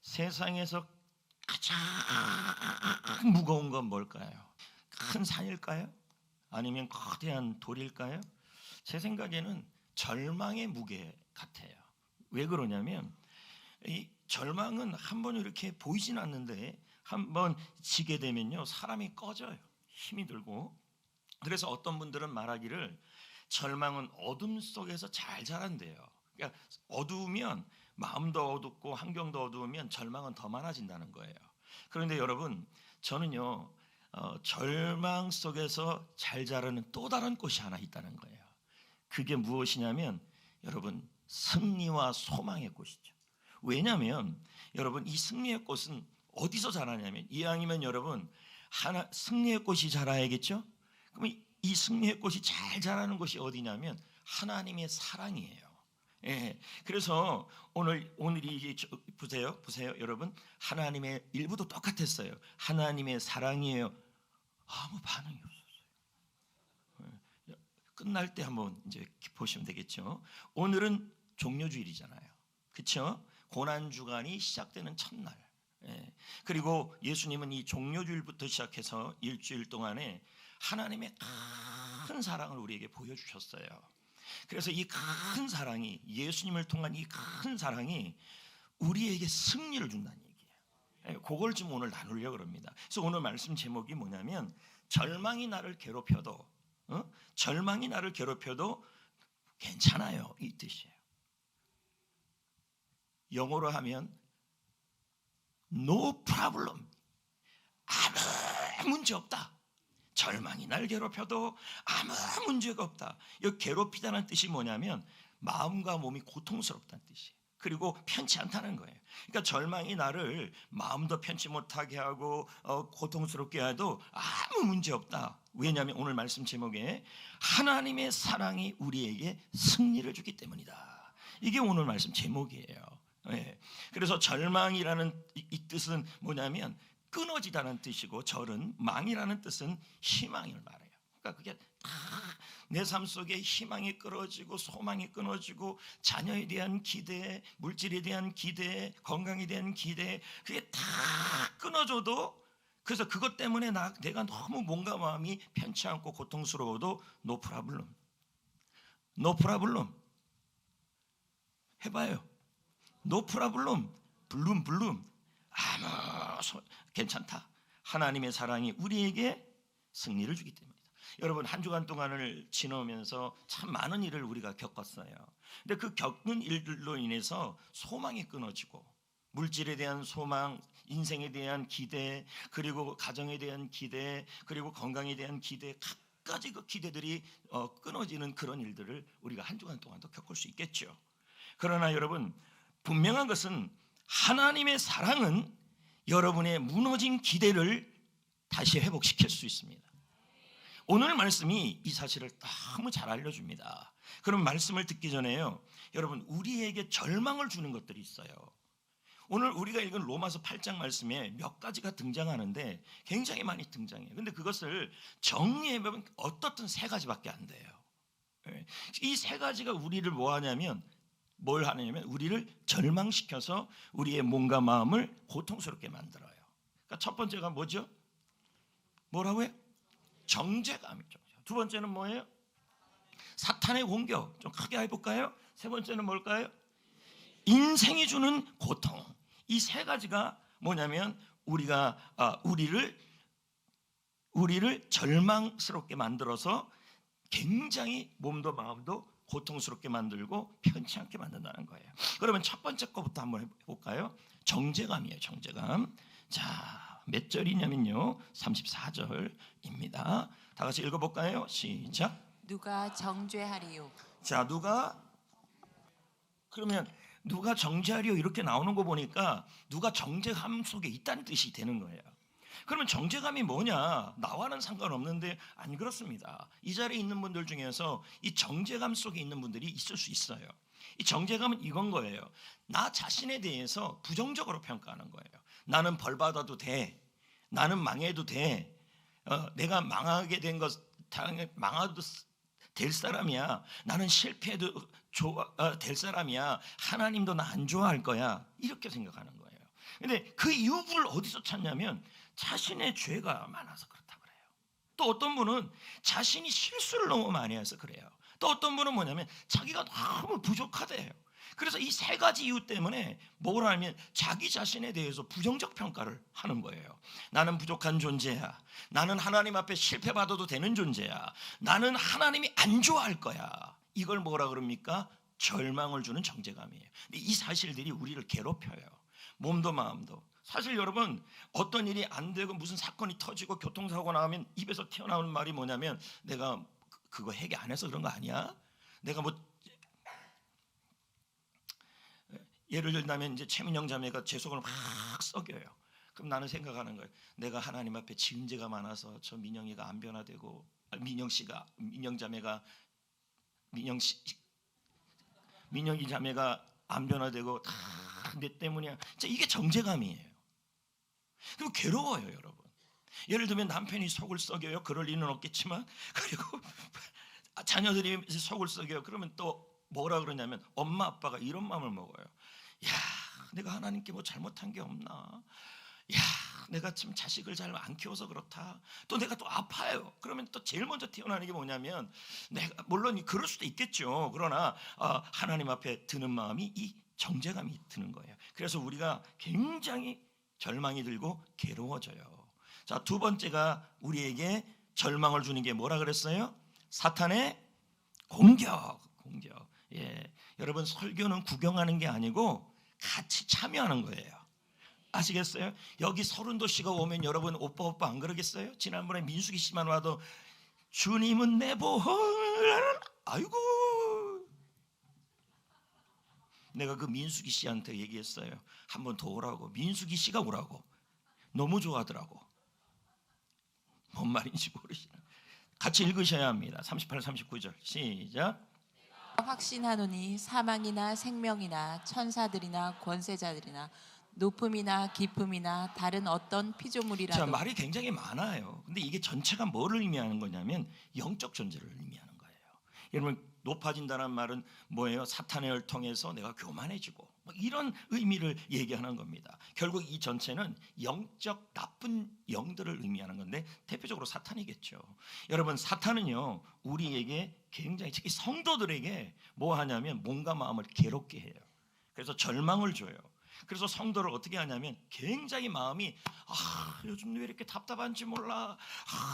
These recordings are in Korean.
세상에서 가장 무거운 건 뭘까요? 큰 산일까요? 아니면 거대한 돌일까요? 제 생각에는 절망의 무게 같아요. 왜 그러냐면 이 절망은 한번 이렇게 보이진 않는데 한번 지게 되면요 사람이 꺼져요. 힘이 들고. 그래서 어떤 분들은 말하기를 절망은 어둠 속에서 잘 자란대요. 그러니까 어두우면 마음도 어둡고 환경도 어두우면 절망은 더 많아진다는 거예요. 그런데 여러분 저는요 절망 속에서 잘 자라는 또 다른 꽃이 하나 있다는 거예요. 그게 무엇이냐면 여러분 승리와 소망의 꽃이죠. 왜냐하면 여러분 이 승리의 꽃은 어디서 자라냐면 이왕이면 여러분 하나 승리의 꽃이 자라야겠죠. 그럼 이 승리의 꽃이 잘 자라는 곳이 어디냐면 하나님의 사랑이에요. 예, 그래서 오늘이 이게 보세요, 여러분 하나님의 일부도 똑같았어요. 하나님의 사랑이에요. 아무 반응이 없었어요. 예, 끝날 때 한번 이제 보시면 되겠죠. 오늘은 종료주일이잖아요, 그렇죠? 고난 주간이 시작되는 첫날. 예, 그리고 예수님은 이 종료주일부터 시작해서 일주일 동안에 하나님의 큰 사랑을 우리에게 보여주셨어요. 그래서 이 큰 사랑이 예수님을 통한 이 큰 사랑이 우리에게 승리를 준다는 얘기예요. 그걸 좀 오늘 나누려고 합니다. 그래서 오늘 말씀 제목이 뭐냐면 절망이 나를 괴롭혀도 절망이 나를 괴롭혀도 괜찮아요, 이 뜻이에요. 영어로 하면 no problem, 아무 문제 없다. 절망이 날 괴롭혀도 아무 문제가 없다. 이 괴롭히다는 뜻이 뭐냐면 마음과 몸이 고통스럽다는 뜻이에요. 그리고 편치 않다는 거예요. 그러니까 절망이 나를 마음도 편치 못하게 하고 고통스럽게 해도 아무 문제 없다. 왜냐하면 오늘 말씀 제목에 하나님의 사랑이 우리에게 승리를 주기 때문이다. 이게 오늘 말씀 제목이에요. 네. 그래서 절망이라는 이 뜻은 뭐냐면 끊어지다는 뜻이고 절은 망이라는 뜻은 희망을 말해요. 그러니까 그게 다 내 삶 속에 희망이 끊어지고 소망이 끊어지고 자녀에 대한 기대, 물질에 대한 기대, 건강에 대한 기대, 그게 다 끊어져도 그래서 그것 때문에 내가 너무 몸과 마음이 편치 않고 고통스러워도 no problem, no problem 해봐요. no problem, 블룸 괜찮다. 하나님의 사랑이 우리에게 승리를 주기 때문이다. 여러분 한 주간 동안을 지나면서 참 많은 일을 우리가 겪었어요. 근데 그 겪는 일들로 인해서 소망이 끊어지고 물질에 대한 소망, 인생에 대한 기대, 그리고 가정에 대한 기대, 그리고 건강에 대한 기대, 각가지 그 기대들이 끊어지는 그런 일들을 우리가 한 주간 동안도 겪을 수 있겠죠. 그러나 여러분 분명한 것은 하나님의 사랑은 여러분의 무너진 기대를 다시 회복시킬 수 있습니다. 오늘 말씀이 이 사실을 너무 잘 알려줍니다. 그럼 말씀을 듣기 전에요, 여러분 우리에게 절망을 주는 것들이 있어요. 오늘 우리가 읽은 로마서 8장 말씀에 몇 가지가 등장하는데 굉장히 많이 등장해요. 근데 그것을 정리해보면 어떻든 세 가지밖에 안 돼요. 이 세 가지가 우리를 뭐 하냐면 뭘 하냐면 우리를 절망시켜서 우리의 몸과 마음을 고통스럽게 만들어요. 그러니까 첫 번째가 뭐죠? 뭐라고요? 정죄감이죠. 두 번째는 뭐예요? 사탄의 공격. 좀 크게 해볼까요? 세 번째는 뭘까요? 인생이 주는 고통. 이 세 가지가 뭐냐면 우리를 절망스럽게 만들어서 굉장히 몸도 마음도 고통스럽게 만들고 편치 않게 만든다는 거예요. 그러면 첫 번째 거부터 한번 해볼까요? 정죄감이에요. 정죄감. 자, 몇 절이냐면요 34절입니다. 다 같이 읽어볼까요? 시작. 누가 정죄하리요? 자, 그러면 누가 정죄하리요 이렇게 나오는 거 보니까 누가 정죄감 속에 있다는 뜻이 되는 거예요. 그러면 정죄감이 뭐냐? 나와는 상관없는데 안 그렇습니다. 이 자리에 있는 분들 중에서 이 정죄감 속에 있는 분들이 있을 수 있어요. 이 정죄감은 이건 거예요. 나 자신에 대해서 부정적으로 평가하는 거예요. 나는 벌 받아도 돼. 나는 망해도 돼. 내가 망하게 된 것, 망해도 될 사람이야. 나는 실패해도 될 사람이야. 하나님도 나 안 좋아할 거야. 이렇게 생각하는 거예요. 근데 그 이유를 어디서 찾냐면 자신의 죄가 많아서 그렇다 그래요. 또 어떤 분은 자신이 실수를 너무 많이 해서 그래요. 또 어떤 분은 뭐냐면 자기가 너무 부족하대요. 그래서 이 세 가지 이유 때문에 뭘 하면 자기 자신에 대해서 부정적 평가를 하는 거예요. 나는 부족한 존재야. 나는 하나님 앞에 실패받아도 되는 존재야. 나는 하나님이 안 좋아할 거야. 이걸 뭐라 그럽니까? 절망을 주는 정죄감이에요. 근데 이 사실들이 우리를 괴롭혀요. 몸도 마음도. 사실 여러분 어떤 일이 안 되고 무슨 사건이 터지고 교통사고 나면 입에서 튀어나오는 말이 뭐냐면 내가 그거 해결 안 해서 그런 거 아니야? 내가 뭐 예를 들면 이제 최민영 자매가 제 속을 막 썩여요. 그럼 나는 생각하는 거예요. 내가 하나님 앞에 지은 죄가 많아서 저 민영이가 안 변화되고 민영 자매가 민영이 자매가 안 변화되고 다 내 때문이야. 진짜 이게 정죄감이에요. 그럼 괴로워요, 여러분. 예를 들면 남편이 속을 썩여요. 그럴 리는 없겠지만 그리고 자녀들이 속을 썩여요. 그러면 또 뭐라 그러냐면 엄마 아빠가 이런 마음을 먹어요. 야, 내가 하나님께 뭐 잘못한 게 없나? 야, 내가 지금 자식을 잘 안 키워서 그렇다. 또 내가 또 아파요. 그러면 또 제일 먼저 태어나는 게 뭐냐면 내가 물론 그럴 수도 있겠죠. 그러나 하나님 앞에 드는 마음이 이 정죄감이 드는 거예요. 그래서 우리가 굉장히 절망이 들고 괴로워져요. 자, 두 번째가 우리에게 절망을 주는 게 뭐라 그랬어요? 사탄의 공격. 예, 여러분 설교는 구경하는 게 아니고 같이 참여하는 거예요. 아시겠어요? 여기 서른도 씨가 오면 여러분 오빠 안 그러겠어요? 지난번에 민숙이 씨만 와도 주님은 내 보혈. 아이고, 내가 그 민숙이 씨한테 얘기했어요. 한 번 더 오라고. 민숙이 씨가 오라고. 너무 좋아하더라고. 뭔 말인지 모르시나. 같이 읽으셔야 합니다. 38, 39절 시작. 확신하노니 사망이나 생명이나 천사들이나 권세자들이나 높음이나 깊음이나 다른 어떤 피조물이라도. 자, 말이 굉장히 많아요. 근데 이게 전체가 뭐를 의미하는 거냐면 영적 존재를 의미하는 거예요. 여러분 높아진다는 말은 뭐예요? 사탄의 을 통해서 내가 교만해지고 뭐 이런 의미를 얘기하는 겁니다. 결국 이 전체는 영적 나쁜 영들을 의미하는 건데 대표적으로 사탄이겠죠. 여러분 사탄은요 우리에게 굉장히 특히 성도들에게 뭐 하냐면 몸과 마음을 괴롭게 해요. 그래서 절망을 줘요. 그래서 성도를 어떻게 하냐면 굉장히 마음이 요즘 왜 이렇게 답답한지 몰라.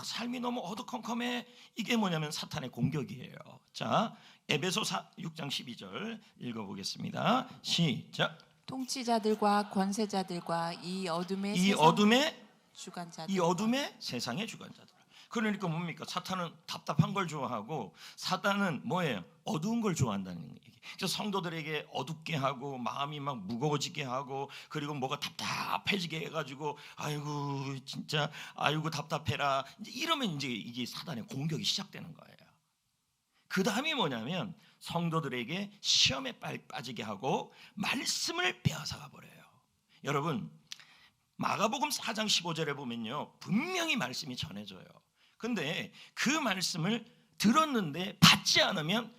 삶이 너무 어두컴컴해. 이게 뭐냐면 사탄의 공격이에요. 자, 에베소 6장 12절 읽어보겠습니다. 시작. 통치자들과 권세자들과 이 어둠의 주관자들, 이 어둠의 세상의 주관자들. 그러니까 뭡니까? 사탄은 답답한 걸 좋아하고 사탄은 뭐예요? 어두운 걸 좋아한다는 얘기. 그래서 성도들에게 어둡게 하고 마음이 막 무거워지게 하고 그리고 뭐가 답답해지게 해가지고 아이고 진짜 아이고 답답해라. 이제 이러면 이제 이게 사탄의 공격이 시작되는 거예요. 그 다음이 뭐냐면 성도들에게 시험에 빠지게 하고 말씀을 빼앗아가 버려요. 여러분 마가복음 4장 15절에 보면요 분명히 말씀이 전해져요. 근데 그 말씀을 들었는데 받지 않으면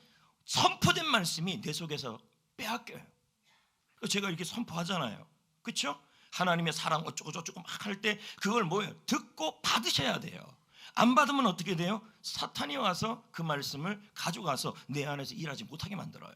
선포된 말씀이 내 속에서 빼앗겨요. 제가 이렇게 선포하잖아요. 그렇죠? 하나님의 사랑 어쩌고 저쩌고 막 할 때 그걸 뭐예요? 듣고 받으셔야 돼요. 안 받으면 어떻게 돼요? 사탄이 와서 그 말씀을 가져가서 내 안에서 일하지 못하게 만들어요.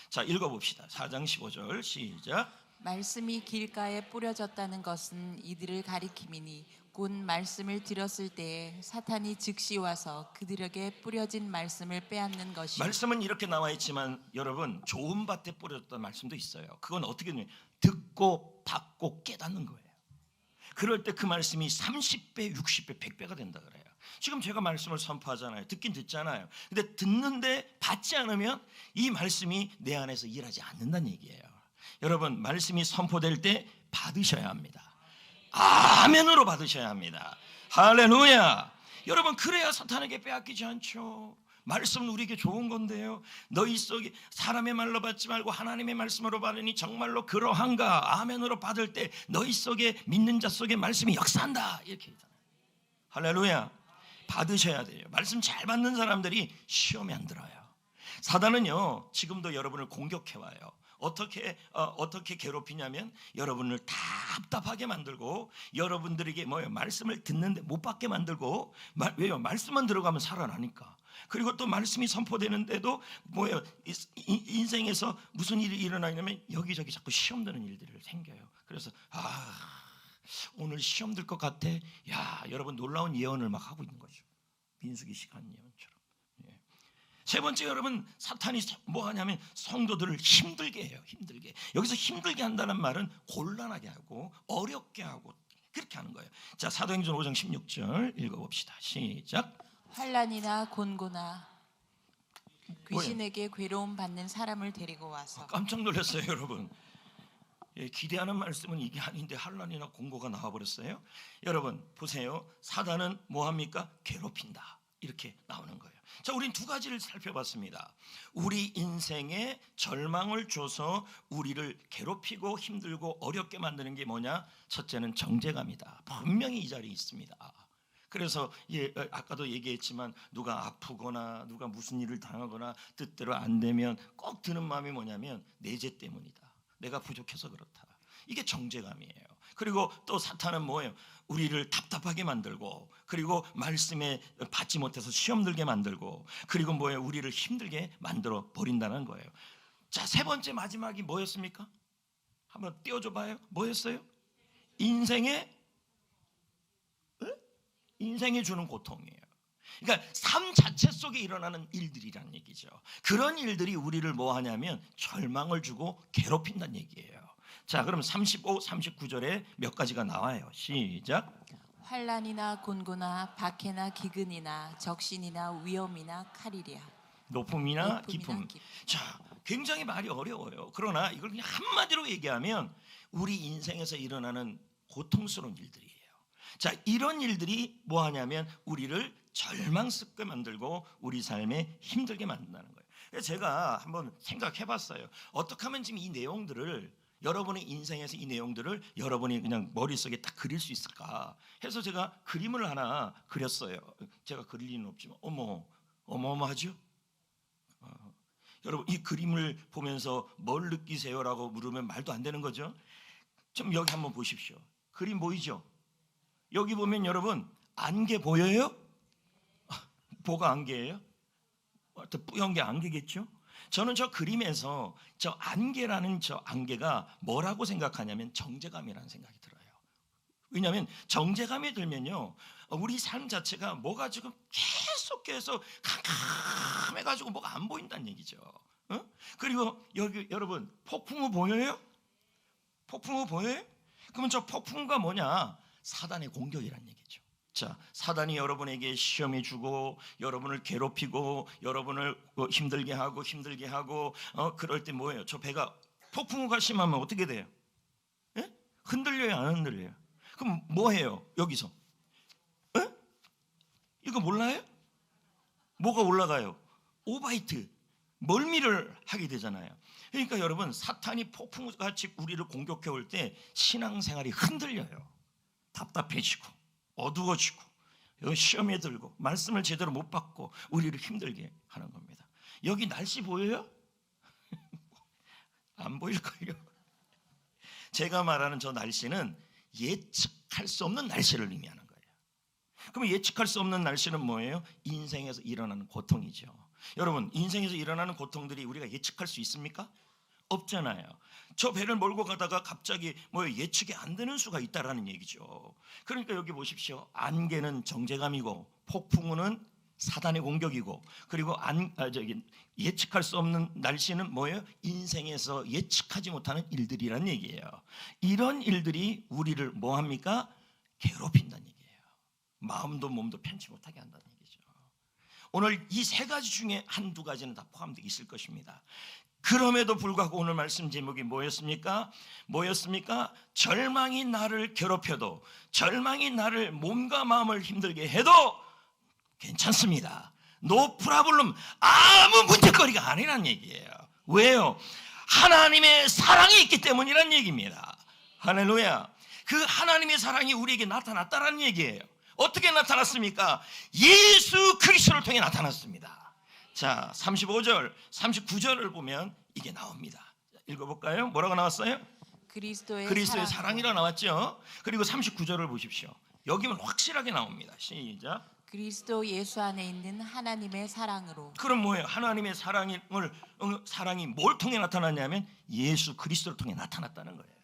자, 읽어봅시다. 4장 15절 시작. 말씀이 길가에 뿌려졌다는 것은 이들을 가리킴이니 곧 말씀을 들었을 때에 사탄이 즉시 와서 그들에게 뿌려진 말씀을 빼앗는 것이요. 말씀은 이렇게 나와 있지만 여러분 좋은 밭에 뿌려졌다는 말씀도 있어요. 그건 어떻게 되냐면 듣고 받고 깨닫는 거예요. 그럴 때 그 말씀이 30배, 60배, 100배가 된다 그래요. 지금 제가 말씀을 선포하잖아요. 듣긴 듣잖아요. 근데 듣는데 받지 않으면 이 말씀이 내 안에서 일하지 않는다는 얘기예요. 여러분 말씀이 선포될 때 받으셔야 합니다. 아멘으로 받으셔야 합니다. 할렐루야. 여러분 그래야 사탄에게 빼앗기지 않죠. 말씀은 우리에게 좋은 건데요. 너희 속에 사람의 말로 받지 말고 하나님의 말씀으로 받으니 정말로 그러한가. 아멘으로 받을 때 너희 속에 믿는 자 속에 말씀이 역사한다. 이렇게 있잖아요. 할렐루야. 받으셔야 돼요. 말씀 잘 받는 사람들이 시험에 안 들어요. 사단은요 지금도 여러분을 공격해와요. 어떻게 괴롭히냐면 여러분을 답답하게 만들고 여러분들에게 말씀을 듣는데 못 받게 만들고 왜요? 말씀만 들어가면 살아나니까. 그리고 또 말씀이 선포되는데도 인생에서 무슨 일이 일어나냐면 여기저기 자꾸 시험 드는 일들이 생겨요. 그래서 오늘 시험 들 것 같아. 야, 여러분 놀라운 예언을 막 하고 있는 거죠. 민수기 시간 예언처럼. 세 번째, 여러분, 사탄이 뭐 하냐면 성도들을 힘들게 해요. 힘들게. 여기서 힘들게 한다는 말은 곤란하게 하고 어렵게 하고 그렇게 하는 거예요. 자, 사도행전 5장 16절 읽어봅시다. 시작. 환난이나 곤고나 귀신에게 괴로움 받는 사람을 데리고 와서. 깜짝 놀랐어요, 여러분. 기대하는 말씀은 이게 아닌데 환난이나 곤고가 나와버렸어요. 여러분 보세요. 사단은 뭐합니까? 괴롭힌다. 이렇게 나오는 거예요. 자, 우린 두 가지를 살펴봤습니다. 우리 인생에 절망을 줘서 우리를 괴롭히고 힘들고 어렵게 만드는 게 뭐냐? 첫째는 정죄감이다. 분명히 이 자리에 있습니다. 그래서 아까도 얘기했지만 누가 아프거나 누가 무슨 일을 당하거나 뜻대로 안 되면 꼭 드는 마음이 뭐냐면 내 죄 때문이다. 내가 부족해서 그렇다. 이게 정죄감이에요. 그리고 또 사탄은 뭐예요? 우리를 답답하게 만들고, 그리고 말씀에 받지 못해서 시험 들게 만들고, 그리고 뭐예요? 우리를 힘들게 만들어 버린다는 거예요. 자, 세 번째 마지막이 뭐였습니까? 한번 띄워줘 봐요. 뭐였어요? 인생에 주는 고통이에요. 그러니까 삶 자체 속에 일어나는 일들이란 얘기죠. 그런 일들이 우리를 뭐 하냐면 절망을 주고 괴롭힌다는 얘기예요. 자, 그럼 35, 39절에 몇 가지가 나와요. 시작. 환난이나 곤고나 박해나 기근이나 적신이나 위험이나 칼이랴. 높음이나 깊음. 자, 굉장히 말이 어려워요. 그러나 이걸 그냥 한마디로 얘기하면 우리 인생에서 일어나는 고통스러운 일들이에요. 자, 이런 일들이 뭐 하냐면 우리를 절망스럽게 만들고 우리 삶에 힘들게 만든다는 거예요. 그래서 제가 한번 생각해 봤어요. 어떻게 하면 지금 이 내용들을, 여러분의 인생에서 이 내용들을 여러분이 그냥 머릿속에 딱 그릴 수 있을까 해서 제가 그림을 하나 그렸어요. 제가 그릴 리는 없지만 어마어마하죠? 여러분, 이 그림을 보면서 뭘 느끼세요라고 물으면 말도 안 되는 거죠. 좀 여기 한번 보십시오. 그림 보이죠? 여기 보면 여러분 안개 보여요? 뭐가 안개예요? 뿌연 게 안개겠죠? 저는 저 그림에서 저 안개라는 저 안개가 뭐라고 생각하냐면 정죄감이라는 생각이 들어요. 왜냐하면 정죄감이 들면요, 우리 삶 자체가 뭐가 지금 계속해서 캄캄해가지고 뭐가 안 보인다는 얘기죠. 그리고 여기 여러분 폭풍우 보여요? 폭풍우 보여요? 그러면 저 폭풍우가 뭐냐? 사단의 공격이란 얘기죠. 자, 사단이 여러분에게 시험해 주고 여러분을 괴롭히고 여러분을 힘들게 하고 그럴 때 뭐예요? 저 배가 폭풍우가 심하면 어떻게 돼요? 예? 흔들려요, 안 흔들려요? 그럼 뭐 해요? 여기서 이거 몰라요? 뭐가 올라가요? 오바이트, 멀미를 하게 되잖아요. 그러니까 여러분, 사탄이 폭풍우같이 우리를 공격해 올 때 신앙생활이 흔들려요. 답답해지고 어두워지고 시험에 들고 말씀을 제대로 못 받고 우리를 힘들게 하는 겁니다. 여기 날씨 보여요? 안 보일걸요? 제가 말하는 저 날씨는 예측할 수 없는 날씨를 의미하는 거예요. 그럼 예측할 수 없는 날씨는 뭐예요? 인생에서 일어나는 고통이죠. 여러분, 인생에서 일어나는 고통들이 우리가 예측할 수 있습니까? 없잖아요. 저 배를 몰고 가다가 갑자기 예측이 안 되는 수가 있다라는 얘기죠. 그러니까 여기 보십시오. 안개는 정죄감이고 폭풍우는 사단의 공격이고, 그리고 예측할 수 없는 날씨는 뭐예요? 인생에서 예측하지 못하는 일들이란 얘기예요. 이런 일들이 우리를 뭐 합니까? 괴롭힌다는 얘기예요. 마음도 몸도 편치 못하게 한다는 얘기죠. 오늘 이 세 가지 중에 한두 가지는 다 포함되어 있을 것입니다. 그럼에도 불구하고 오늘 말씀 제목이 뭐였습니까? 절망이 나를 괴롭혀도, 절망이 나를 몸과 마음을 힘들게 해도 괜찮습니다. 노 프라블럼, 아무 문제거리가 아니란 얘기예요. 왜요? 하나님의 사랑이 있기 때문이란 얘기입니다. 할렐루야. 그 하나님의 사랑이 우리에게 나타났다는 얘기예요. 어떻게 나타났습니까? 예수 그리스도를 통해 나타났습니다. 자, 35절, 39절을 보면 이게 나옵니다. 읽어볼까요? 뭐라고 나왔어요? 그리스도의 그리스도의 사랑으로. 사랑이라 나왔죠. 그리고 39절을 보십시오. 여기면 확실하게 나옵니다. 시작. 그리스도 예수 안에 있는 하나님의 사랑으로. 그럼 뭐예요? 하나님의 사랑이 뭘 통해 나타났냐면 예수 그리스도를 통해 나타났다는 거예요.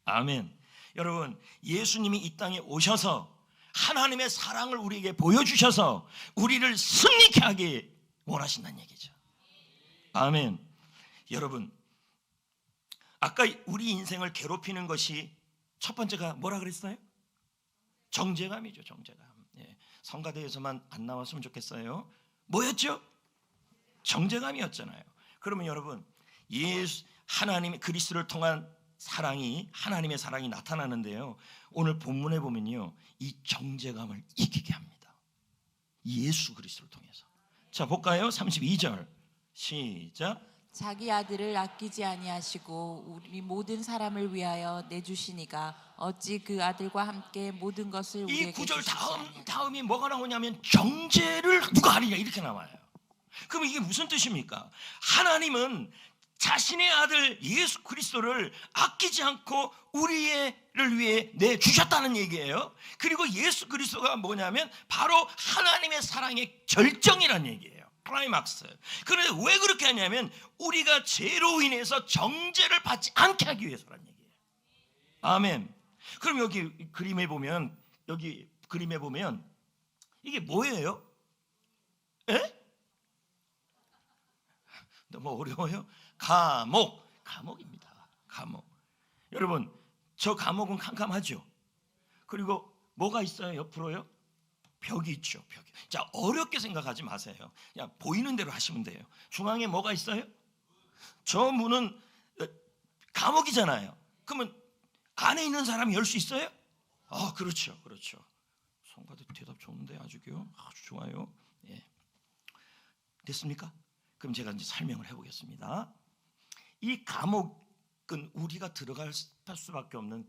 아멘. 여러분, 예수님이 이 땅에 오셔서 하나님의 사랑을 우리에게 보여주셔서 우리를 승리케 하기 원하신다는 얘기죠. 아멘. 여러분, 아까 우리 인생을 괴롭히는 것이 첫 번째가 뭐라 그랬어요? 정죄감이죠. 정죄감. 예. 성가대에서만 안 나왔으면 좋겠어요. 뭐였죠? 정죄감이었잖아요. 그러면 여러분, 하나님의 그리스도를 통한 사랑이, 하나님의 사랑이 나타나는데요, 오늘 본문에 보면요, 이 정죄감을 이기게 합니다. 예수 그리스도를 통해서. 자, 볼까요? 32절 시작. 자기 아들을 아끼지 아니하시고 우리 모든 사람을 위하여 내주시니가 어찌 그 아들과 함께 모든 것을 이 우리에게 구절 주시지 아니하겠느냐. 다음이 뭐가 나오냐면 정죄를 누가 하리냐 이렇게 나와요. 그럼 이게 무슨 뜻입니까? 하나님은 자신의 아들 예수 그리스도를 아끼지 않고 우리를 위해 내주셨다는 얘기예요. 그리고 예수 그리스도가 뭐냐면 바로 하나님의 사랑의 절정이라는 얘기예요. 클라이막스. 그런데 왜 그렇게 하냐면 우리가 죄로 인해서 정죄를 받지 않게 하기 위해서라는 얘기예요. 아멘. 그럼 여기 그림에 보면 이게 뭐예요? 에? 너무 어려워요? 감옥입니다. 감옥. 여러분, 저 감옥은 캄캄하죠. 그리고 뭐가 있어요? 옆으로요? 벽이 있죠. 벽이. 자, 어렵게 생각하지 마세요. 그냥 보이는 대로 하시면 돼요. 중앙에 뭐가 있어요? 저 문은 감옥이잖아요. 그러면 안에 있는 사람이 열 수 있어요? 아, 그렇죠. 성가대 대답 좋은데 아주요. 아주 좋아요. 예. 됐습니까? 그럼 제가 이제 설명을 해보겠습니다. 이 감옥은 우리가 들어갈 수밖에 없는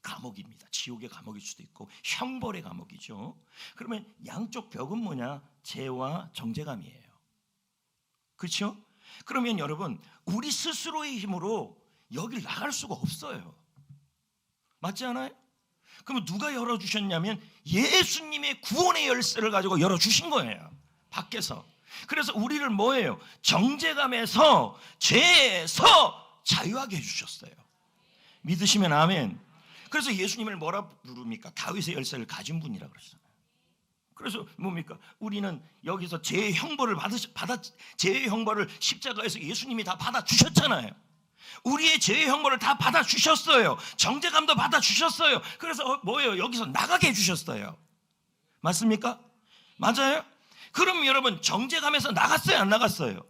감옥입니다. 지옥의 감옥일 수도 있고 형벌의 감옥이죠. 그러면 양쪽 벽은 뭐냐? 죄와 정죄감이에요. 그렇죠? 그러면 여러분, 우리 스스로의 힘으로 여길 나갈 수가 없어요. 맞지 않아요? 그럼 누가 열어주셨냐면 예수님의 구원의 열쇠를 가지고 열어주신 거예요. 밖에서. 그래서 우리를 뭐예요? 정죄감에서, 죄에서 자유하게 해주셨어요. 믿으시면 아멘. 그래서 예수님을 뭐라 부릅니까? 다윗의 열쇠를 가진 분이라고 그러잖아요. 그래서 뭡니까? 우리는 여기서 죄의 형벌을 죄의 형벌을 십자가에서 예수님이 다 받아 주셨잖아요. 우리의 죄의 형벌을 다 받아 주셨어요. 정죄감도 받아 주셨어요. 그래서 뭐예요? 여기서 나가게 해 주셨어요. 맞습니까? 맞아요? 그럼 여러분, 정죄감에서 나갔어요, 안 나갔어요?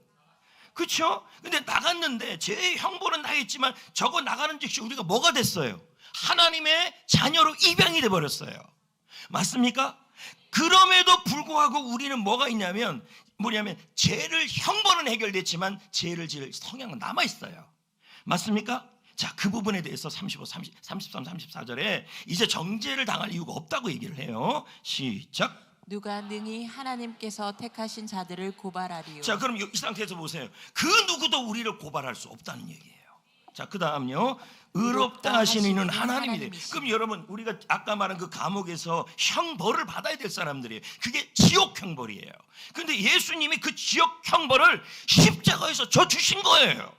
그렇죠? 근데 나갔는데 죄의 형벌은 다 했지만 저거 나가는 즉시 우리가 뭐가 됐어요? 하나님의 자녀로 입양이 돼 버렸어요. 맞습니까? 그럼에도 불구하고 우리는 뭐가 있냐면 죄를 형벌은 해결됐지만 죄를 지을 성향은 남아 있어요. 맞습니까? 자, 그 부분에 대해서 33, 34절에 이제 정죄를 당할 이유가 없다고 얘기를 해요. 시작. 누가 능히 하나님께서 택하신 자들을 고발하리요. 자, 그럼 이 상태에서 보세요. 그 누구도 우리를 고발할 수 없다는 얘기예요. 자, 그 다음요. 의롭다 하시는 이는 하나님이 돼요. 그럼 여러분, 우리가 아까 말한 그 감옥에서 형벌을 받아야 될 사람들이에요. 그게 지옥 형벌이에요. 그런데 예수님이 그 지옥 형벌을 십자가에서 져 주신 거예요.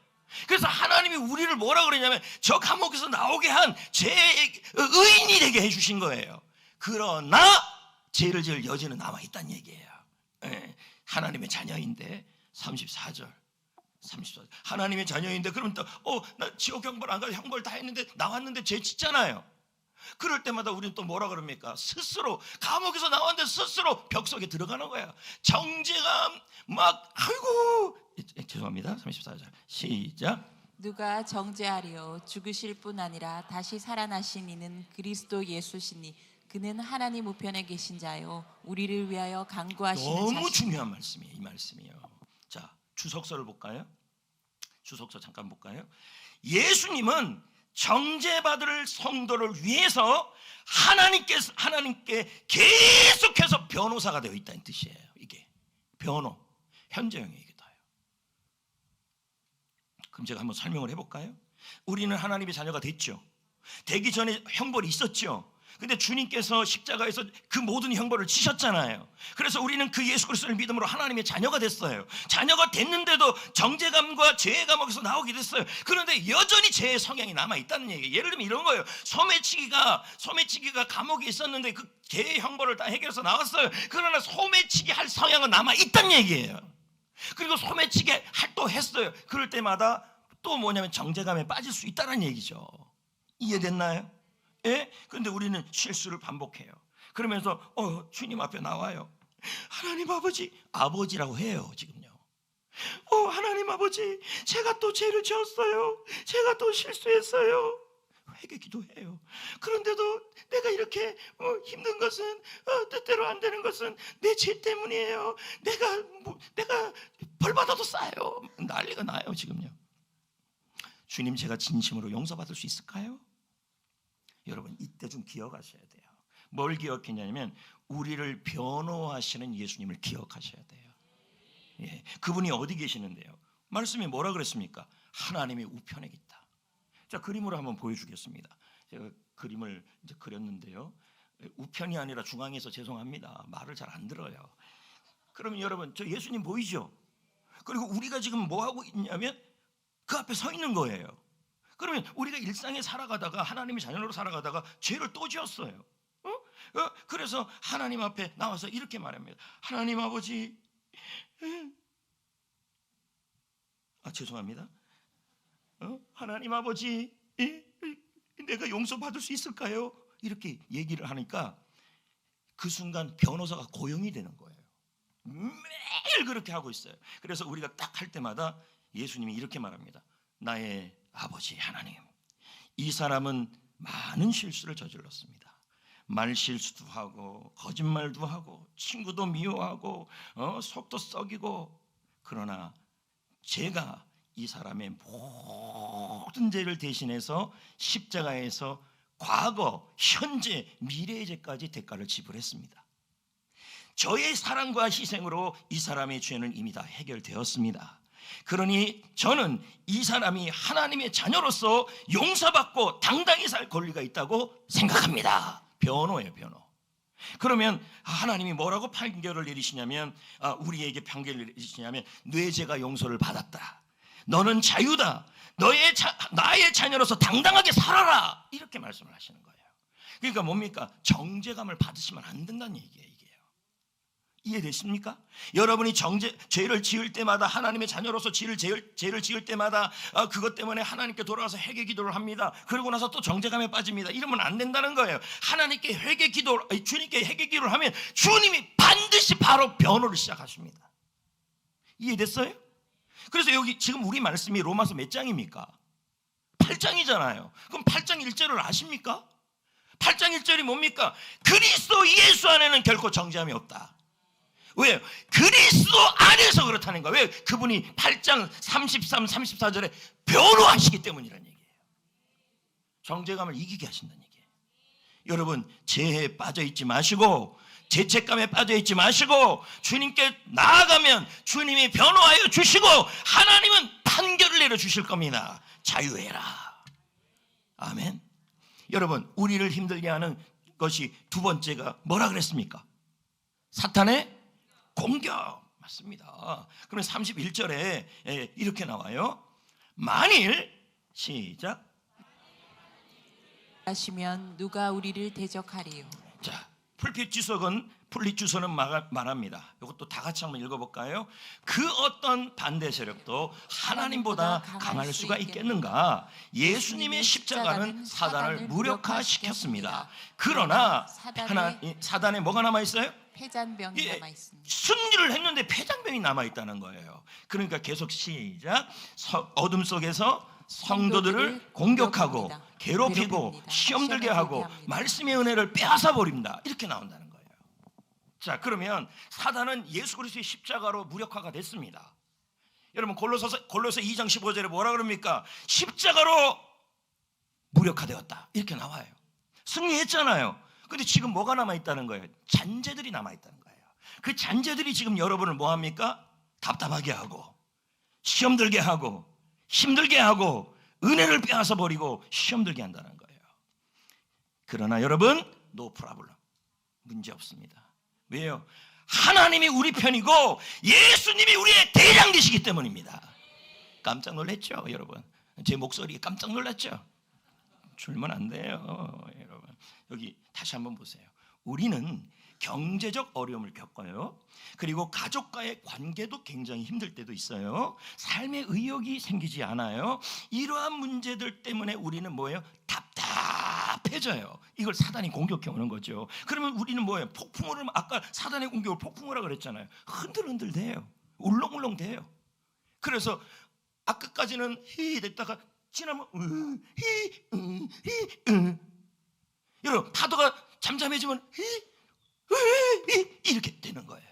그래서 하나님이 우리를 뭐라 그러냐면 저 감옥에서 나오게 한 죄의 의인이 되게 해주신 거예요. 그러나 죄를 지을 여지는 남아있다는 얘기예요. 하나님의 자녀인데 34절 하나님의 자녀인데 그럼 또 나 지옥 형벌 안 가도 형벌 다 했는데 나왔는데 죄 짓잖아요. 그럴 때마다 우리는 또 뭐라 그럽니까? 스스로 감옥에서 나왔는데 스스로 벽 속에 들어가는 거야. 정죄감 막 아이고 죄송합니다. 34절 시작. 누가 정죄하리요 죽으실 뿐 아니라 다시 살아나신 이는 그리스도 예수시니 그는 하나님 우편에 계신 자요 우리를 위하여 간구하시는 자시니. 너무 중요한 말씀이에요. 이 말씀이요. 자, 주석서를 볼까요? 주석서 잠깐 볼까요? 예수님은 정죄받을 성도를 위해서 하나님께 계속해서 변호사가 되어 있다는 뜻이에요. 이게 변호, 현재형이기도 해요. 그럼 제가 한번 설명을 해볼까요? 우리는 하나님의 자녀가 됐죠. 되기 전에 형벌이 있었죠. 근데 주님께서 십자가에서 그 모든 형벌을 지셨잖아요. 그래서 우리는 그 예수 그리스도를 믿음으로 하나님의 자녀가 됐어요. 자녀가 됐는데도 정죄감과 죄의 감옥에서 나오게 됐어요. 그런데 여전히 죄의 성향이 남아있다는 얘기예요. 예를 들면 이런 거예요. 소매치기가 감옥에 있었는데 그 죄의 형벌을 다 해결해서 나왔어요. 그러나 소매치기 할 성향은 남아있다는 얘기예요. 그리고 소매치기 또 했어요. 그럴 때마다 또 뭐냐면 정죄감에 빠질 수 있다는 얘기죠. 이해됐나요? 예? 근데 우리는 실수를 반복해요. 그러면서 주님 앞에 나와요. 하나님 아버지라고 해요. 지금요. 하나님 아버지, 제가 또 죄를 지었어요. 제가 또 실수했어요. 회개 기도해요. 그런데도 내가 이렇게 힘든 것은 뜻대로 안 되는 것은 내 죄 때문이에요. 내가 벌 받아도 싸요. 난리가 나요 지금요. 주님, 제가 진심으로 용서받을 수 있을까요? 여러분, 이때 좀 기억하셔야 돼요. 뭘 기억했냐면 우리를 변호하시는 예수님을 기억하셔야 돼요. 예, 그분이 어디 계시는데요? 말씀이 뭐라 그랬습니까? 하나님의 우편에 있다. 자, 그림으로 한번 보여주겠습니다. 제가 그림을 이제 그렸는데요. 우편이 아니라 중앙에서 죄송합니다. 말을 잘 안 들어요. 그러면 여러분, 저 예수님 보이죠? 그리고 우리가 지금 뭐 하고 있냐면 그 앞에 서 있는 거예요. 그러면 우리가 일상에 살아가다가 하나님의 자녀로 살아가다가 죄를 또 지었어요. 그래서 하나님 앞에 나와서 이렇게 말합니다. 하나님 아버지, 죄송합니다. 하나님 아버지, 내가 용서받을 수 있을까요? 이렇게 얘기를 하니까 그 순간 변호사가 고용이 되는 거예요. 매일 그렇게 하고 있어요. 그래서 우리가 딱 할 때마다 예수님이 이렇게 말합니다. 나의 아버지 하나님, 이 사람은 많은 실수를 저질렀습니다. 말실수도 하고 거짓말도 하고 친구도 미워하고 속도 썩이고, 그러나 제가 이 사람의 모든 죄를 대신해서 십자가에서 과거, 현재, 미래의 죄까지 대가를 지불했습니다. 저의 사랑과 희생으로 이 사람의 죄는 이미 다 해결되었습니다. 그러니 저는 이 사람이 하나님의 자녀로서 용서받고 당당히 살 권리가 있다고 생각합니다. 변호예요, 변호. 그러면 하나님이 뭐라고 판결을 내리시냐면, 우리에게 판결을 내리시냐면, 뇌 죄가 용서를 받았다. 너는 자유다. 나의 자녀로서 당당하게 살아라. 이렇게 말씀을 하시는 거예요. 그러니까 뭡니까? 정죄감을 받으시면 안 된다는 얘기예요. 이해되십니까? 여러분이 죄를 지을 때마다, 하나님의 자녀로서 죄를 지을 때마다 그것 때문에 하나님께 돌아와서 회개 기도를 합니다. 그러고 나서 또 정죄감에 빠집니다. 이러면 안 된다는 거예요. 주님께 회개 기도를 하면 주님이 반드시 바로 변호를 시작하십니다. 이해됐어요? 그래서 여기 지금 우리 말씀이 로마서 몇 장입니까? 8장이잖아요. 그럼 8장 1절을 아십니까? 8장 1절이 뭡니까? 그리스도 예수 안에는 결코 정죄함이 없다. 왜요? 그리스도 안에서 그렇다는 거예요. 왜? 그분이 8장 33, 34절에 변호하시기 때문이라는 얘기예요. 정죄감을 이기게 하신다는 얘기예요. 여러분, 죄에 빠져 있지 마시고, 죄책감에 빠져 있지 마시고, 주님께 나아가면 주님이 변호하여 주시고 하나님은 판결을 내려 주실 겁니다. 자유해라. 아멘. 여러분, 우리를 힘들게 하는 것이 두 번째가 뭐라 그랬습니까? 사탄의 공격. 맞습니다. 그러면 31절에 이렇게 나와요. 만일, 시작, 하시면 누가 우리를 대적하리요? 자, 풀빛 주석은 말합니다. 이것도 다 같이 한번 읽어볼까요? 그 어떤 반대 세력도 하나님보다 강할 수가 있겠는가? 예수님의 십자가는 사단을 무력화시켰습니다. 그러나 사단에 뭐가 남아있어요? 패잔병이 남아 있습니다. 승리를 했는데 패잔병이 남아있다는 거예요. 그러니까 계속 시작. 어둠 속에서 성도들을 공격하고 괴롭히고 시험 들게 하고 말씀의 은혜를 빼앗아 버립니다. 이렇게 나온다는 거예요. 자, 그러면 사단은 예수 그리스도의 십자가로 무력화가 됐습니다. 여러분, 골로새 2장 15절에 뭐라 그럽니까? 십자가로 무력화되었다. 이렇게 나와요. 승리했잖아요. 근데 지금 뭐가 남아있다는 거예요? 잔재들이 남아있다는 거예요. 그 잔재들이 지금 여러분을 뭐합니까? 답답하게 하고 시험 들게 하고 힘들게 하고 은혜를 빼앗아 버리고 시험 들게 한다는 거예요. 그러나 여러분, no problem. 문제 없습니다. 왜요? 하나님이 우리 편이고 예수님이 우리의 대장 되시기 때문입니다. 깜짝 놀랐죠, 여러분? 제 목소리에 깜짝 놀랐죠? 줄면 안 돼요, 여러분. 여기 다시 한번 보세요. 우리는 경제적 어려움을 겪어요. 그리고 가족과의 관계도 굉장히 힘들 때도 있어요. 삶의 의욕이 생기지 않아요. 이러한 문제들 때문에 우리는 뭐예요? 답답해져요. 이걸 사단이 공격해 오는 거죠. 그러면 우리는 뭐예요? 폭풍우를, 아까 사단의 공격을 폭풍우라 그랬잖아요. 흔들흔들 돼요. 울렁울렁 돼요. 그래서 아까까지는 히 됐다가 지나면 여러분, 파도가 잠잠해지면 이렇게 되는 거예요.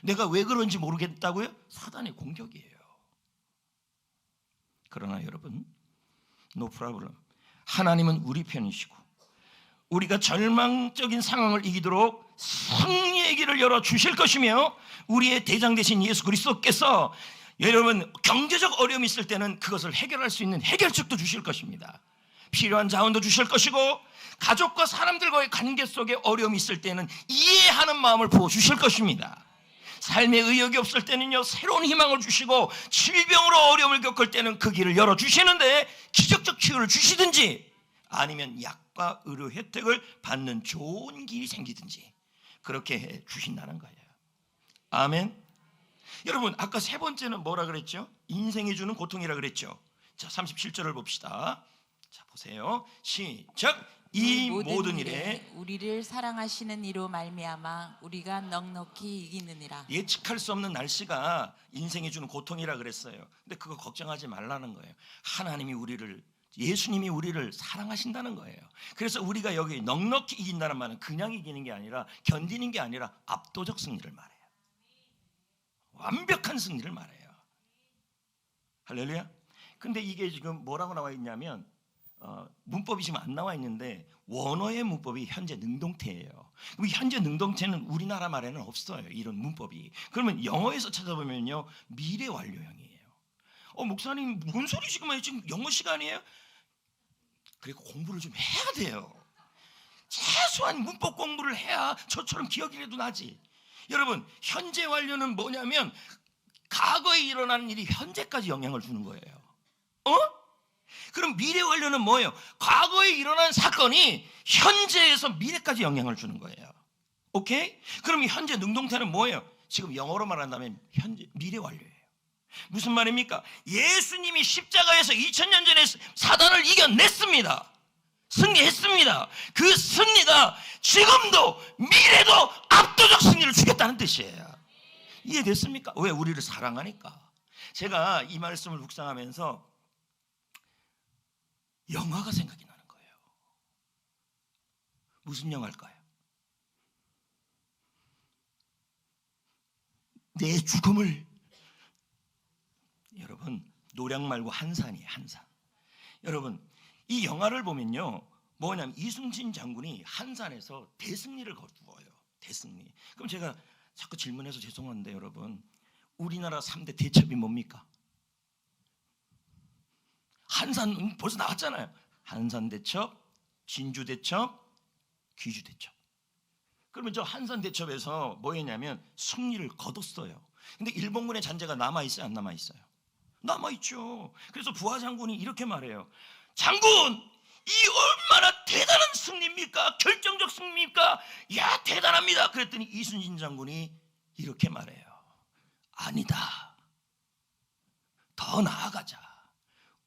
내가 왜 그런지 모르겠다고요? 사단의 공격이에요. 그러나 여러분, no problem. 하나님은 우리 편이시고 우리가 절망적인 상황을 이기도록 승리의 길을 열어주실 것이며 우리의 대장 되신 예수 그리스도께서 여러분 경제적 어려움이 있을 때는 그것을 해결할 수 있는 해결책도 주실 것입니다. 필요한 자원도 주실 것이고 가족과 사람들과의 관계 속에 어려움이 있을 때는 이해하는 마음을 부어주실 것입니다. 삶의 의욕이 없을 때는요, 새로운 희망을 주시고 질병으로 어려움을 겪을 때는 그 길을 열어주시는데 기적적 치유를 주시든지 아니면 약과 의료 혜택을 받는 좋은 길이 생기든지 그렇게 해 주신다는 거예요. 아멘. 여러분, 아까 세 번째는 뭐라 그랬죠? 인생이 주는 고통이라 그랬죠. 자, 37절을 봅시다. 자, 보세요. 시작. 이 모든 일에 우리를 사랑하시는 이로 말미암아 우리가 넉넉히 이기느니라. 예측할 수 없는 날씨가 인생이 주는 고통이라 그랬어요. 근데 그거 걱정하지 말라는 거예요. 하나님이 우리를, 예수님이 우리를 사랑하신다는 거예요. 그래서 우리가 여기 넉넉히 이긴다는 말은 그냥 이기는 게 아니라 견디는 게 아니라 압도적 승리를 말해요. 완벽한 승리를 말해요. 할렐루야. 근데 이게 지금 뭐라고 나와 있냐면 문법이 지금 안 나와 있는데 원어의 문법이 현재 능동태예요. 그럼 현재 능동태는 우리나라 말에는 없어요. 이런 문법이. 그러면 영어에서 찾아보면요, 미래 완료형이에요. 목사님 뭔 소리 지금 해요? 지금 영어 시간이에요? 그리고 공부를 좀 해야 돼요. 최소한 문법 공부를 해야 저처럼 기억이라도 나지. 여러분, 현재 완료는 뭐냐면 과거에 일어난 일이 현재까지 영향을 주는 거예요. 그럼 미래 완료는 뭐예요? 과거에 일어난 사건이 현재에서 미래까지 영향을 주는 거예요. 오케이? 그럼 현재 능동태는 뭐예요? 지금 영어로 말한다면 현재 미래 완료예요. 무슨 말입니까? 예수님이 십자가에서 2000년 전에 사단을 이겨냈습니다. 승리했습니다. 그 승리가 지금도 미래도 압도적 승리를 주겠다는 뜻이에요. 이해됐습니까? 왜? 우리를 사랑하니까. 제가 이 말씀을 묵상하면서 영화가 생각이 나는 거예요. 무슨 영화일까요? 내 죽음을, 여러분, 노량 말고 한산이에요. 한산. 여러분, 이 영화를 보면요, 뭐냐면 이순신 장군이 한산에서 대승리를 거두어요. 대승리. 그럼 제가 자꾸 질문해서 죄송한데 여러분, 우리나라 3대 대첩이 뭡니까? 한산 벌써 나왔잖아요. 한산 대첩, 진주 대첩, 귀주 대첩. 그러면 저 한산 대첩에서 뭐 했냐면 승리를 거뒀어요. 근데 일본군의 잔재가 남아 있어요, 안 남아 있어요? 남아 있죠. 그래서 부하 장군이 이렇게 말해요. 장군, 이 얼마나 대단한 승리입니까? 결정적 승리입니까? 야, 대단합니다. 그랬더니 이순신 장군이 이렇게 말해요. 아니다. 더 나아가자.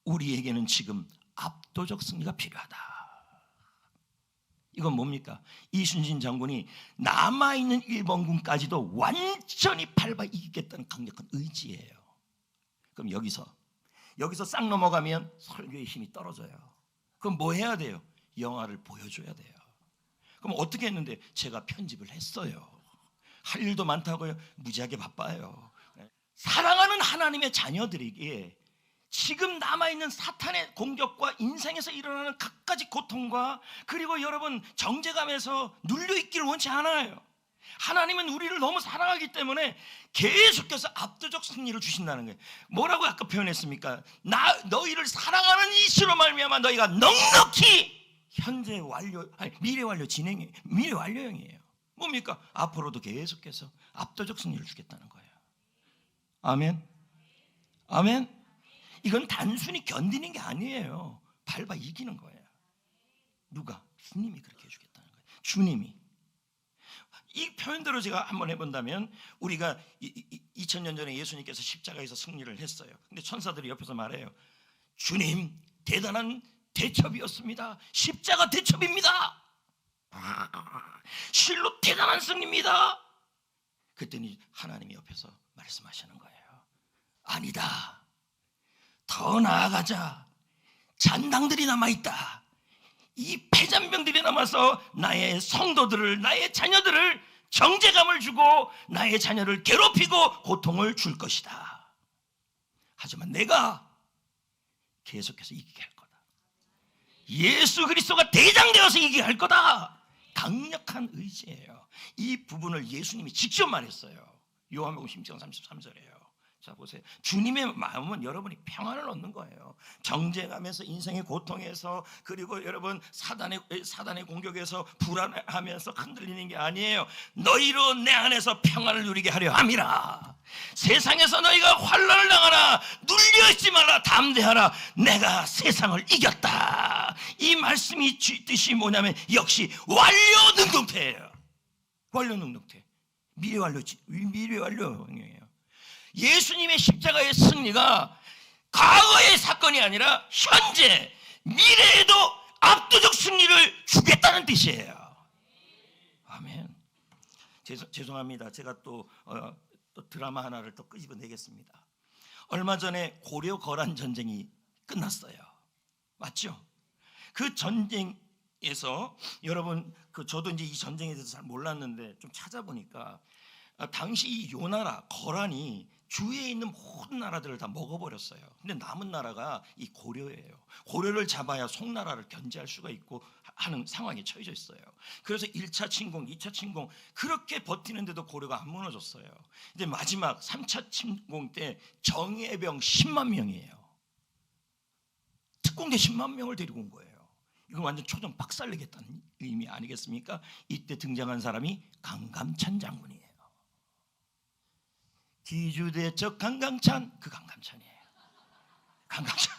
우리에게는 지금 압도적 승리가 필요하다. 이건 뭡니까? 이순신 장군이 남아있는 일본군까지도 완전히 밟아 이기겠다는 강력한 의지예요. 그럼 여기서 싹 넘어가면 설교의 힘이 떨어져요. 그럼 뭐 해야 돼요? 영화를 보여줘야 돼요. 그럼 어떻게 했는데? 제가 편집을 했어요. 할 일도 많다고요? 무지하게 바빠요. 사랑하는 하나님의 자녀들에게 지금 남아있는 사탄의 공격과 인생에서 일어나는 갖가지 고통과 그리고 여러분 정죄감에서 눌려있기를 원치 않아요. 하나님은 우리를 너무 사랑하기 때문에 계속해서 압도적 승리를 주신다는 거예요. 뭐라고 아까 표현했습니까? 너희를 사랑하는 이시로 말미암아 너희가 넉넉히 현재 완료, 아니 미래 완료 진행이 미래 완료형이에요. 뭡니까? 앞으로도 계속해서 압도적 승리를 주겠다는 거예요. 아멘. 아멘. 이건 단순히 견디는 게 아니에요. 밟아 이기는 거예요. 누가? 주님이 그렇게 해주겠다는 거예요. 주님이. 이 표현대로 제가 한번 해본다면, 우리가 2000년 전에 예수님께서 십자가에서 승리를 했어요. 근데 천사들이 옆에서 말해요. 주님, 대단한 대첩이었습니다. 십자가 대첩입니다. 실로 대단한 승리입니다. 그랬더니 하나님이 옆에서 말씀하시는 거예요. 아니다. 더 나아가자. 잔당들이 남아있다. 이 패잔병들이 남아서 나의 성도들을, 나의 자녀들을 정죄감을 주고 나의 자녀를 괴롭히고 고통을 줄 것이다. 하지만 내가 계속해서 이기게 할 거다. 예수 그리스도가 대장되어서 이기게 할 거다. 강력한 의지예요. 이 부분을 예수님이 직접 말했어요. 요한복음 10장 33절이에요. 자 보세요. 주님의 마음은 여러분이 평안을 얻는 거예요. 정죄감에서, 인생의 고통에서, 그리고 여러분 사단의 공격에서 불안하면서 흔들리는 게 아니에요. 너희로 내 안에서 평안을 누리게 하려 함이라. 세상에서 너희가 환난을 당하나 눌려 있지 말라. 담대하라. 내가 세상을 이겼다. 이 말씀이 뜻이 뭐냐면 역시 완료 능동태예요. 완료 능동태. 미래 완료형이에요. 예수님의 십자가의 승리가 과거의 사건이 아니라 현재, 미래에도 압도적 승리를 주겠다는 뜻이에요. 아멘. 죄송합니다. 제가 또 드라마 하나를 또 끄집어내겠습니다. 얼마 전에 고려 거란 전쟁이 끝났어요. 맞죠? 그 전쟁에서 여러분, 저도 이제 이 전쟁에 대해서 잘 몰랐는데 좀 찾아보니까 당시 이 요나라 거란이 주위에 있는 모든 나라들을 다 먹어버렸어요. 근데 남은 나라가 이 고려예요. 고려를 잡아야 송나라를 견제할 수가 있고 하는 상황에 처해져 있어요. 그래서 1차 침공, 2차 침공 그렇게 버티는데도 고려가 안 무너졌어요. 근데 마지막 3차 침공 때 정예병 10만 명이에요. 특공대 10만 명을 데리고 온 거예요. 이건 완전 초정 박살내겠다는 의미 아니겠습니까? 이때 등장한 사람이 강감찬 장군이에요. 기주대적 강감찬, 그 강감찬이에요. 강감찬.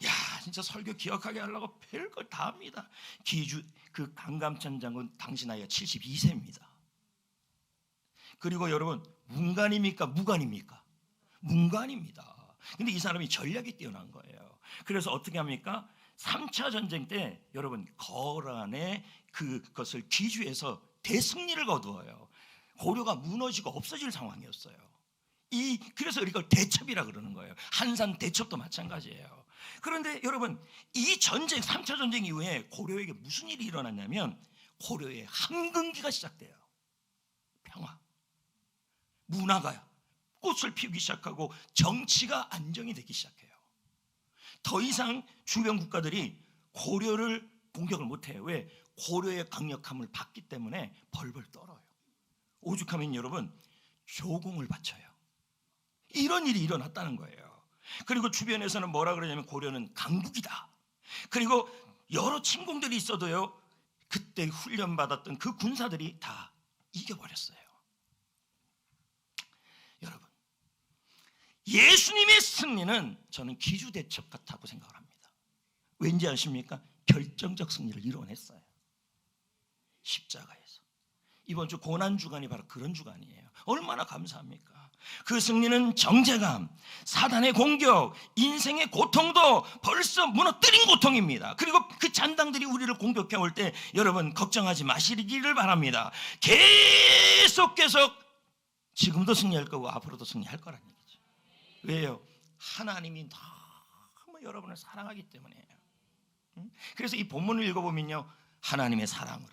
야, 진짜 설교 기억하게 하려고 별걸 다 합니다. 그 강감찬 장군 당시 나이가 72세입니다. 그리고 여러분, 문관입니까? 무관입니까? 문관입니다. 근데 이 사람이 전략이 뛰어난 거예요. 그래서 어떻게 합니까? 3차 전쟁 때 여러분, 거란의 그것을 기주해서 대승리를 거두어요. 고려가 무너지고 없어질 상황이었어요. 그래서 이걸 대첩이라 그러는 거예요. 한산 대첩도 마찬가지예요. 그런데 여러분, 이 전쟁, 3차 전쟁 이후에 고려에게 무슨 일이 일어났냐면 고려의 함근기가 시작돼요. 평화. 문화가 꽃을 피우기 시작하고 정치가 안정이 되기 시작해요. 더 이상 주변 국가들이 고려를 공격을 못해요. 왜? 고려의 강력함을 받기 때문에 벌벌 떨어요. 오죽하면 여러분, 조공을 바쳐요. 이런 일이 일어났다는 거예요. 그리고 주변에서는 뭐라 그러냐면 고려는 강국이다. 그리고 여러 침공들이 있어도요, 그때 훈련받았던 그 군사들이 다 이겨버렸어요. 여러분, 예수님의 승리는 저는 기주대첩 같다고 생각을 합니다. 왠지 아십니까? 결정적 승리를 이뤄냈어요. 십자가에서. 이번 주 고난주간이 바로 그런 주간이에요. 얼마나 감사합니까? 그 승리는 정죄감, 사단의 공격, 인생의 고통도 벌써 무너뜨린 고통입니다. 그리고 그 잔당들이 우리를 공격해 올 때 여러분 걱정하지 마시기를 바랍니다. 계속 지금도 승리할 거고 앞으로도 승리할 거라는 얘기죠. 왜요? 하나님이 너무 여러분을 사랑하기 때문이에요. 그래서 이 본문을 읽어보면요, 하나님의 사랑으로,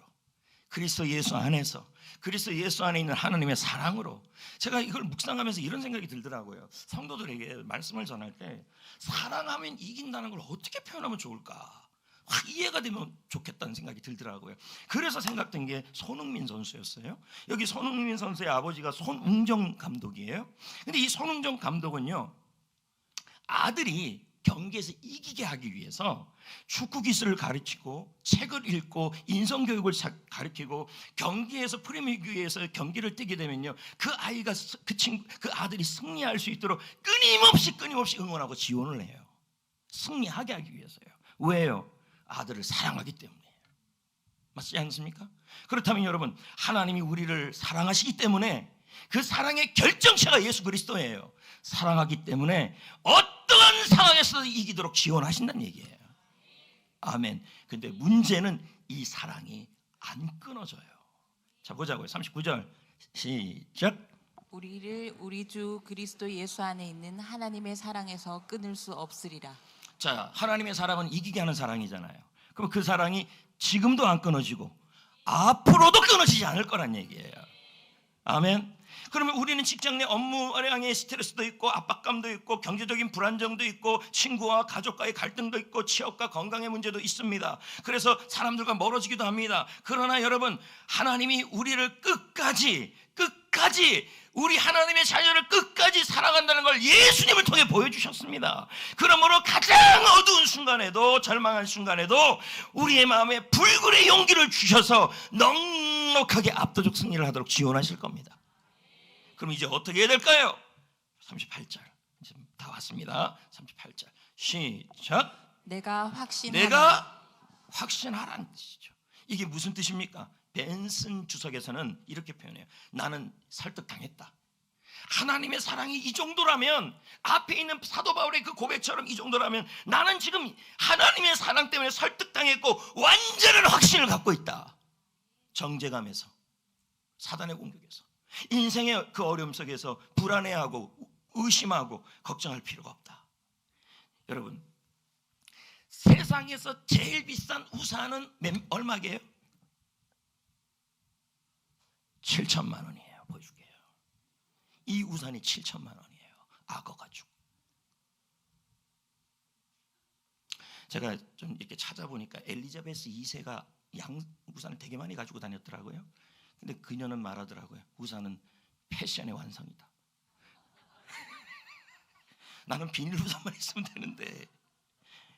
그리스도 예수 안에서, 그리스도 예수 안에 있는 하나님의 사랑으로, 제가 이걸 묵상하면서 이런 생각이 들더라고요. 성도들에게 말씀을 전할 때 사랑하면 이긴다는 걸 어떻게 표현하면 좋을까? 확 이해가 되면 좋겠다는 생각이 들더라고요. 그래서 생각된 게 손흥민 선수였어요. 여기 손흥민 선수의 아버지가 손웅정 감독이에요. 근데 이 손웅정 감독은요, 아들이 경기에서 이기게 하기 위해서 축구 기술을 가르치고 책을 읽고 인성 교육을 가르치고 경기에서 프리미어리그에서 경기를 뛰게 되면요, 그 아이가 그 아들이 승리할 수 있도록 끊임없이 응원하고 지원을 해요. 승리하게 하기 위해서요. 왜요? 아들을 사랑하기 때문에. 맞지 않습니까? 그렇다면 여러분, 하나님이 우리를 사랑하시기 때문에 그 사랑의 결정체가 예수 그리스도예요. 사랑하기 때문에 어떠한 상황에서도 이기도록 지원하신다는 얘기예요. 아멘. 근데 문제는 이 사랑이 안 끊어져요. 자, 보자고요. 39절 시작. 우리를 우리 주 그리스도 예수 안에 있는 하나님의 사랑에서 끊을 수 없으리라. 자, 하나님의 사랑은 이기게 하는 사랑이잖아요. 그럼 그 사랑이 지금도 안 끊어지고 앞으로도 끊어지지 않을 거란 얘기예요. 아멘. 그러면 우리는 직장 내 업무량의 스트레스도 있고 압박감도 있고 경제적인 불안정도 있고 친구와 가족과의 갈등도 있고 취업과 건강의 문제도 있습니다. 그래서 사람들과 멀어지기도 합니다. 그러나 여러분, 하나님이 우리를 끝까지 우리 하나님의 자녀를 끝까지 사랑한다는 걸 예수님을 통해 보여주셨습니다. 그러므로 가장 어두운 순간에도, 절망한 순간에도 우리의 마음에 불굴의 용기를 주셔서 넉넉하게 압도적 승리를 하도록 지원하실 겁니다. 그럼 이제 어떻게 해야 될까요? 38절 이제 다 왔습니다. 38절 시작. 내가 확신하라는 뜻이죠. 이게 무슨 뜻입니까? 벤슨 주석에서는 이렇게 표현해요. 나는 설득당했다. 하나님의 사랑이 이 정도라면, 앞에 있는 사도 바울의 그 고백처럼 이 정도라면 나는 지금 하나님의 사랑 때문에 설득당했고 완전한 확신을 갖고 있다. 정죄감에서, 사단의 공격에서, 인생의 그 어려움 속에서 불안해하고 의심하고 걱정할 필요가 없다. 여러분, 세상에서 제일 비싼 우산은 얼마게요? 7천만 원이에요. 보여줄게요. 이 우산이 7천만 원이에요. 악어 가죽. 제가 좀 이렇게 찾아보니까 엘리자베스 2세가 양 우산을 되게 많이 가지고 다녔더라고요. 근데 그녀는 말하더라고요. 우산은 패션의 완성이다. 나는 비닐 우산만 있으면 되는데,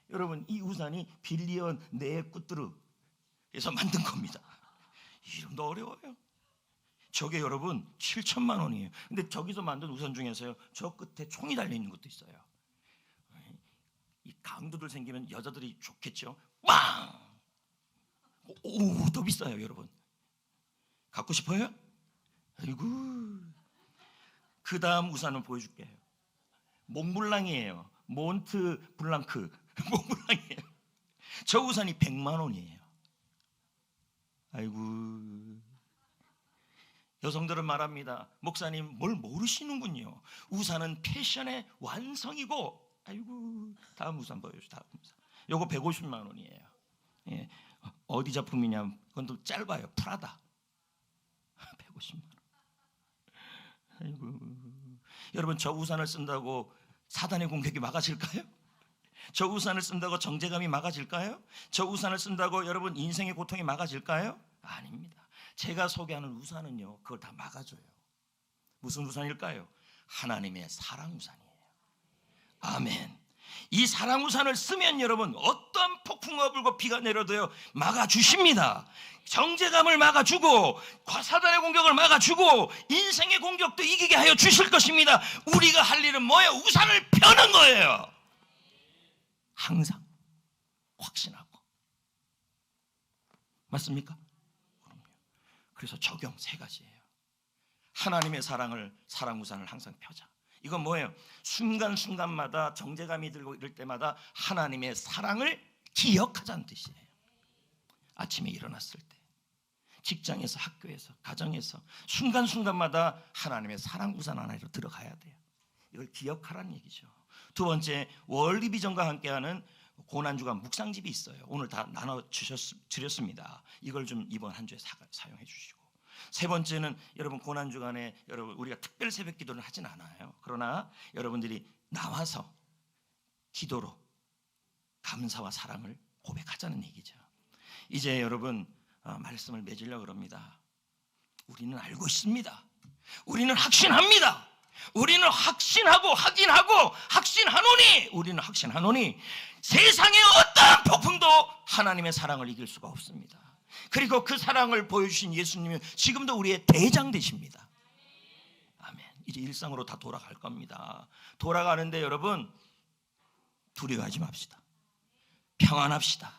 여러분, 이 우산이 빌리언 네꾸뚜르에서 만든 겁니다. 이름도 어려워요. 저게 여러분 7천만 원이에요. 근데 저기서 만든 우산 중에서요, 저 끝에 총이 달려있는 것도 있어요. 이 강도들 생기면 여자들이 좋겠죠. 빵! 오, 더 비싸요. 여러분, 갖고 싶어요? 아이고. 그 다음 우산은 보여줄게요. 몽블랑이에요. 몬트 블랑크. 몽블랑이에요. 저 우산이 100만 원이에요. 아이고. 여성들은 말합니다. 목사님, 뭘 모르시는군요. 우산은 패션의 완성이고. 아이고. 다음 우산 보여줘. 다음 우산. 요거 150만 원이에요. 예. 어디 작품이냐? 그건 또 짧아요. 프라다. 150만 원. 아이고. 여러분, 저 우산을 쓴다고 사단의 공격이 막아질까요? 저 우산을 쓴다고 정죄감이 막아질까요? 저 우산을 쓴다고 여러분 인생의 고통이 막아질까요? 아닙니다. 제가 소개하는 우산은요, 그걸 다 막아줘요. 무슨 우산일까요? 하나님의 사랑 우산이에요. 아멘. 이 사랑 우산을 쓰면 여러분, 어떠한 폭풍과 불고 비가 내려도요 막아주십니다. 정죄감을 막아주고 사단의 공격을 막아주고 인생의 공격도 이기게 하여 주실 것입니다. 우리가 할 일은 뭐예요? 우산을 펴는 거예요. 항상 확신하고. 맞습니까? 그럼요. 그래서 적용 3가지예요. 하나님의 사랑 우산을 항상 펴자. 이건 뭐예요? 순간순간마다 정죄감이 들고 이럴 때마다 하나님의 사랑을 기억하자는 뜻이에요. 아침에 일어났을 때, 직장에서, 학교에서, 가정에서 순간순간마다 하나님의 사랑 우산 안으로 들어가야 돼요. 이걸 기억하라는 얘기죠. 두 번째, 월리비전과 함께하는 고난주간 묵상집이 있어요. 오늘 다 나눠 드렸습니다. 이걸 좀 이번 한 주에 사용해 주시고. 세 번째는 여러분, 고난주간에 여러분 우리가 특별 새벽 기도를 하진 않아요. 그러나 여러분들이 나와서 기도로 감사와 사랑을 고백하자는 얘기죠. 이제 여러분 말씀을 맺으려고 합니다. 우리는 알고 있습니다. 우리는 확신합니다. 우리는 확신하고 확인하고 확신하노니 세상의 어떠한 폭풍도 하나님의 사랑을 이길 수가 없습니다. 그리고 그 사랑을 보여주신 예수님은 지금도 우리의 대장 되십니다. 아멘. 이제 일상으로 다 돌아갈 겁니다. 돌아가는데 여러분 두려워하지 맙시다. 평안합시다.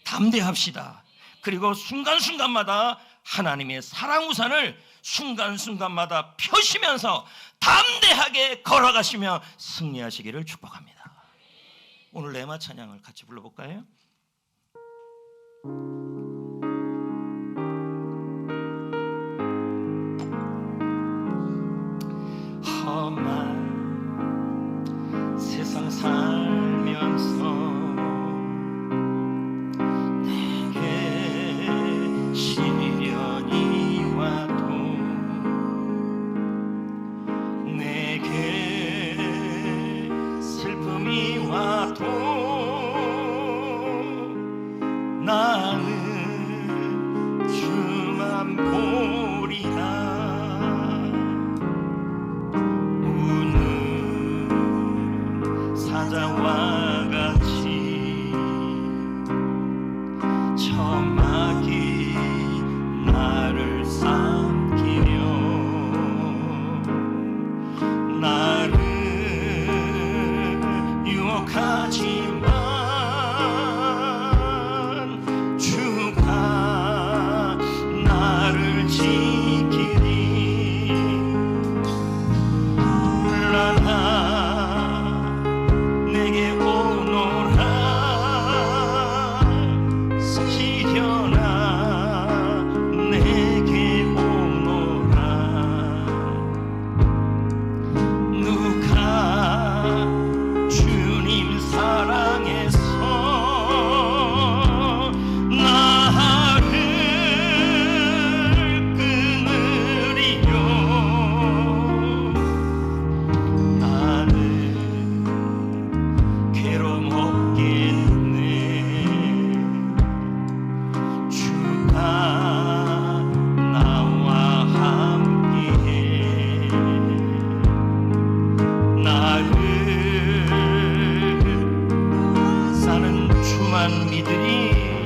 담대합시다. 그리고 순간순간마다 하나님의 사랑 우산을 순간순간마다 펴시면서 담대하게 걸어가시며 승리하시기를 축복합니다. 오늘 레마 찬양을 같이 불러볼까요? 험한 세상 살면서 시련이 와도 내게 슬픔이 와도 나는 주만 보리라. 우는 사자와 같이 천막이 나를 삼키려 나를 유혹하지만 주가 나를 지키리. 올라라 내게 오너라 시련아 내게 오너라. 누가 주님 사랑해서 나를 끊으리요. 나는 괴로움 없겠네. 주가 나와 함께해. 나를 사는 주만 믿으리.